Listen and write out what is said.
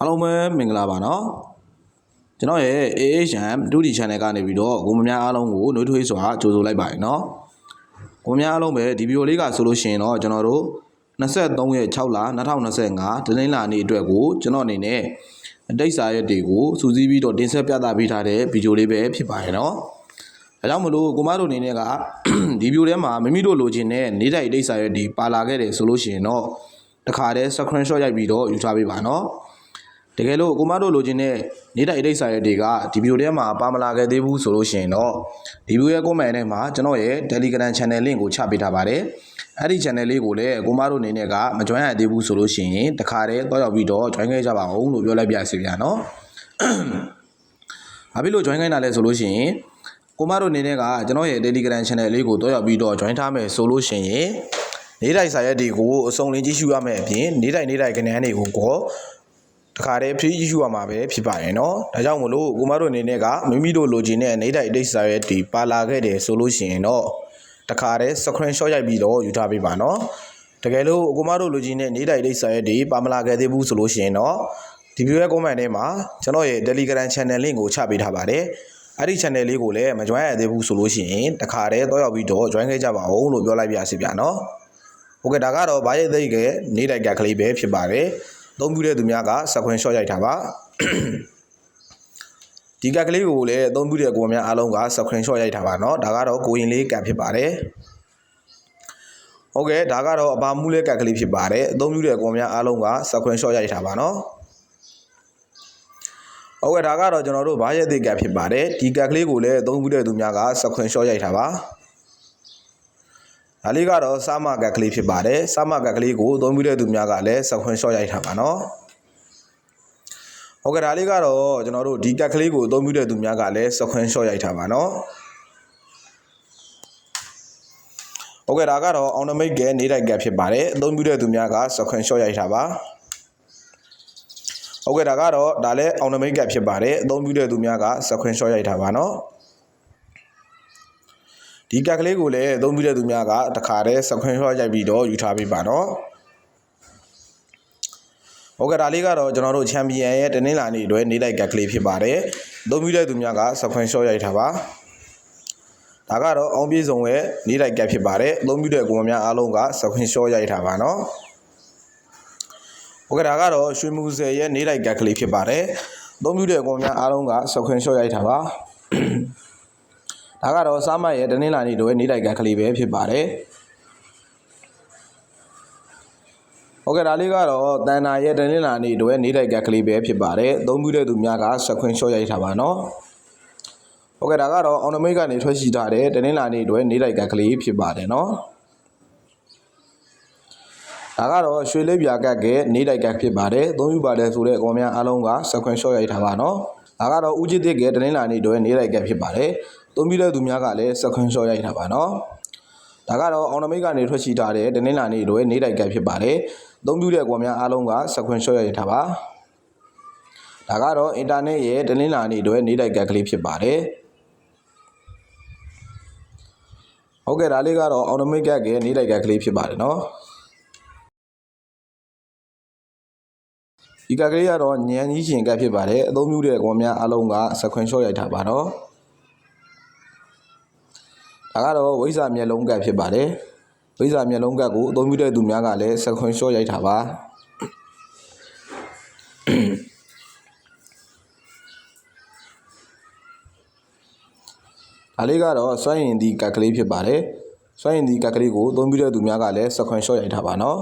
အားလုံးပဲမင်္ဂလာပါနော်ကျွန်တော်ရဲ့ AHM 2D channel ကနေပြီးတော့ကိုမများအားလုံးကိုနှွေးထွေးစွာကြိုဆိုလိုက်ပါတယ်နော်ကိုမများအားလုံးပဲဒီဗီဒီယိုလေးကဆိုလို့ရှိရင်တော့ကျွန်တော်တို့23ရက်6လ2025ဒီနေ့လာနေ့အတွက်ကိုကျွန်တော်အနေနဲ့အတိတ်စာရက်တွေကိုစူးစီးပြီးတော့တင်ဆက်ပြသပေးထားတဲ့ဗီဒီယိုလေးပဲဖြစ်ပါတယ်နော်ဒါကြောင့်မလို့ကိုမတို့အနေနဲ့ကဒီဗီဒီယိုထဲမှာမိမိတို့လိုချင်တဲ့နေ့တိုင်းအတိတ်စာရက်တွေပါလာခဲ့တယ်ဆိုလို့ရှိရင်တော့တခါတည်း screenshot ရိုက်ပြီးတော့ယူထားပေးပါနော်တကယ်လို့ကိုမတို့လိုချင်တဲ့နေ့တိုင်းအတိတ်စာရက်တွေကဒီဗီဒီယိုထဲမှာပါမလာခဲ့သေးဘူးဆိုလို့ရှိရင်တော့ဒီဗီဒီယိုရဲ့ comment ထဲမှာကျွန်တော်ရဲ့ Telegram channel link ကိုချပေးထားပါတယ်အဲ့ဒီ channel လေးကိုလည်းကိုမတို့အနေနဲ့ကမ join ရသေးဘူးဆိုလို့ရှိရင်တခါတည်းတော့ရောက်ပြီးတော့ join ခဲ့ကြပါအောင်လို့ပြောလိုက်ပြစီဗျာနော်ဘာဖြစ်လို့ join ခိုင်းတာလဲဆိုလို့ရှိရင်ကိုမတို့အနေနဲ့ကကျွန်တော်ရဲ့ Telegram channel လေးကိုတော့ရောက်ပြီးတော့ join ထားမယ်ဆိုလို့ရှိရင်နေ့တိုင်းစာရက်တွေကိုအစုံလင်ကြည့်ရှုရမယ်အပြင်နေ့တိုင်းခဏန်းတွေကိုတခါတည်း free issue ရမှာပဲဖြစ်ပါတယ်เนาะဒါကြောင့်မလို့ကိုမတို့အနေနဲ့ကမိမိတို့လိုချင်တဲ့နေ့တိုင်းအတိတ်စာရက်တွေပါလာခဲ့တယ်ဆိုလို့ရှိရင်တော့တခါတည်း screenshot ရိုက်ပြီးတော့ယူထားပေးပါเนาะတကယ်လို့ကိုမတို့လိုချင်တဲ့နေ့တိုင်းအတိတ်စာရက်တွေပါမလာခဲ့သေးဘူးဆိုလို့ရှိရင်တော့ဒီဗီဒီယိုရဲ့ comment ထဲမှာကျွန်တော်ရဲ့ Telegram channel link ကိုချပေးထားပါတယ်အဲ့ဒီ channel လေးကိုလည်းမ join ရသေးဘူးဆိုလို့ရှိရင်တခါတည်းတော့ရောက်ပြီးတော့ join ခဲ့ကြပါအောင်လို့ပြောလိုက်ပြစီဗျာเนาะโอเคဒါကတော့ဘာရဲ့သိကနေ့တိုက်ကကလေးပဲဖြစ်ပါတယ်သုံးပြတဲ့သူများက screenshot ရိုက်ထားပါဒီကကလေးကိုလည်းသုံးပြတဲ့ကိုယ်များအားလုံးက screenshot ရိုက်ထားပါเนาะဒါကတော့ကိုရင်လေးကဖြစ်ပါတယ်โอเคဒါကတော့အပါမူးလေးကကလေးဖြစ်ပါတယ်သုံးပြတဲ့ကိုယ်များအားလုံးက screenshot ရိုက်ထားပါเนาะโอเคဒါကတော့ကျွန်တော်တို့ဘာရဲ့သိကဖြစ်ပါတယ်ဒီကကလေးကိုလည်းသုံးပြတဲ့သူများက screenshot ရိုက်ထားပါဒါလေးကတော့စာမကကလေးဖြစ်ပါတယ်စာမကကလေးကိုသုံးပြတဲ့သူများကလည်း screenshot ရိုက်ထားပါเนาะဟုတ်ကဲ့ဒါလေးကတော့ကျွန်တော်တို့ဒီကကလေးကိုသုံးပြတဲ့သူများကလည်း screenshot ရိုက်ထားပါเนาะဟုတ်ကဲ့ဒါကတော့အောင်နမိတ်ကနေ့တိုက်ကဖြစ်ပါတယ်သုံးပြတဲ့သူများက screenshot ရိုက်ထားပါဟုတ်ကဲ့ဒါကတော့ဒါလည်းအောင်နမိတ်ကဖြစ်ပါတယ်သုံးပြတဲ့သူများက screenshot ရိုက်ထားပါเนาะဒီကကလေးကိုလည်းသုံးပြတဲ့သူများကတခါတည်း screenshot ရိုက်ပြီးတော့ယူထားပေးပါနော်ဟုတ်ကဲ့ဒါလေးကတော့ကျွန်တော်တို့ချန်ပီယံရဲ့တနင်္လာနေ့အတွက်နေ့တိုက်ကကလေးဖြစ်ပါတယ်သုံးပြတဲ့သူများက screenshot ရိုက်ထားပါဒါကတော့အောင်ပြေဆုံးရဲ့နေ့တိုက်ကဖြစ်ပါတယ်သုံးပြတဲ့ကိုယ်များအားလုံးက screenshot ရိုက်ထားပါနော်ဟုတ်ကဲ့ဒါကတော့ရွှေမူဆယ်ရဲ့နေ့တိုက်ကကလေးဖြစ်ပါတယ်သုံးပြတဲ့ကိုယ်များအားလုံးက screenshot ရိုက်ထားပါဒါကတော့စာမရဲ့တနင်္လာနေ့တို့ရဲ့နေ့တိုက်ကကလေးပဲဖြစ်ပါတယ်ဟုတ်ကဲ့ဒါလေးကတော့တန်နာရဲ့တနင်္လာနေ့တို့ရဲ့နေ့တိုက်ကကလေးပဲဖြစ်ပါတယ်သုံးပြတဲ့သူများက screenshot ရိုက်ထားပါနော်ဟုတ်ကဲ့ဒါကတော့အောင်နမိတ်ကနေထွက်ရှိထားတဲ့တနင်္လာနေ့တို့ရဲ့နေ့တိုက်ကကလေးဖြစ်ပါတယ်နော်ဒါကတော့ရွှေလေးပြာကကနေ့တိုက်ကဖြစ်ပါတယ်သုံးပြပါတယ်ဆိုတဲ့ကောင်များအားလုံးက screenshot ရိုက်ထားပါနော်ဒါကတော့ဦးချစ်တစ်ကတနင်္လာနေ့တို့ရဲ့နေ့တိုက်ကဖြစ်ပါတယ်သုံးပြတဲ့သူများကလည်း screenshot ရိုက်ထားပါနော်ဒါကတော့အောင်နမိတ်ကနေထွက်ရှိထားတဲ့တနင်္လာနေ့တို့ရဲ့နေ့တိုက်ကဖြစ်ပါတယ်သုံးပြတဲ့ကွန်များအားလုံးက screenshot ရိုက်ထားပါဒါကတော့အင်တာနက်ရဲ့တနင်္လာနေ့တို့ရဲ့နေ့တိုက်ကကလေးဖြစ်ပါတယ်ဟုတ်ကဲ့ဒါလေးကတော့အောင်နမိတ်ကနေ့တိုက်ကကလေးဖြစ်ပါတယ်နော်ဒီကကလေးကတော့ညံကြီးရှင်ကဖြစ်ပါတယ်အသုံးပြုတဲ့ကွန်များအားလုံးက screenshot ရိုက်ထားပါတော့ဒါကတော့ဝိဇ္ဇာမျက်လုံးကတ်ဖြစ်ပါတယ်ဝိဇ္ဇာမျက်လုံးကတ်ကိုအသုံးပြုတဲ့သူများကလည်း screenshot ရိုက်ထားပါဒါလေးကတော့စွမ်းရင်ဒီကတ်ကလေးဖြစ်ပါတယ်စွမ်းရင်ဒီကတ်ကလေးကိုအသုံးပြုတဲ့သူများကလည်း screenshot ရိုက်ထားပါနော်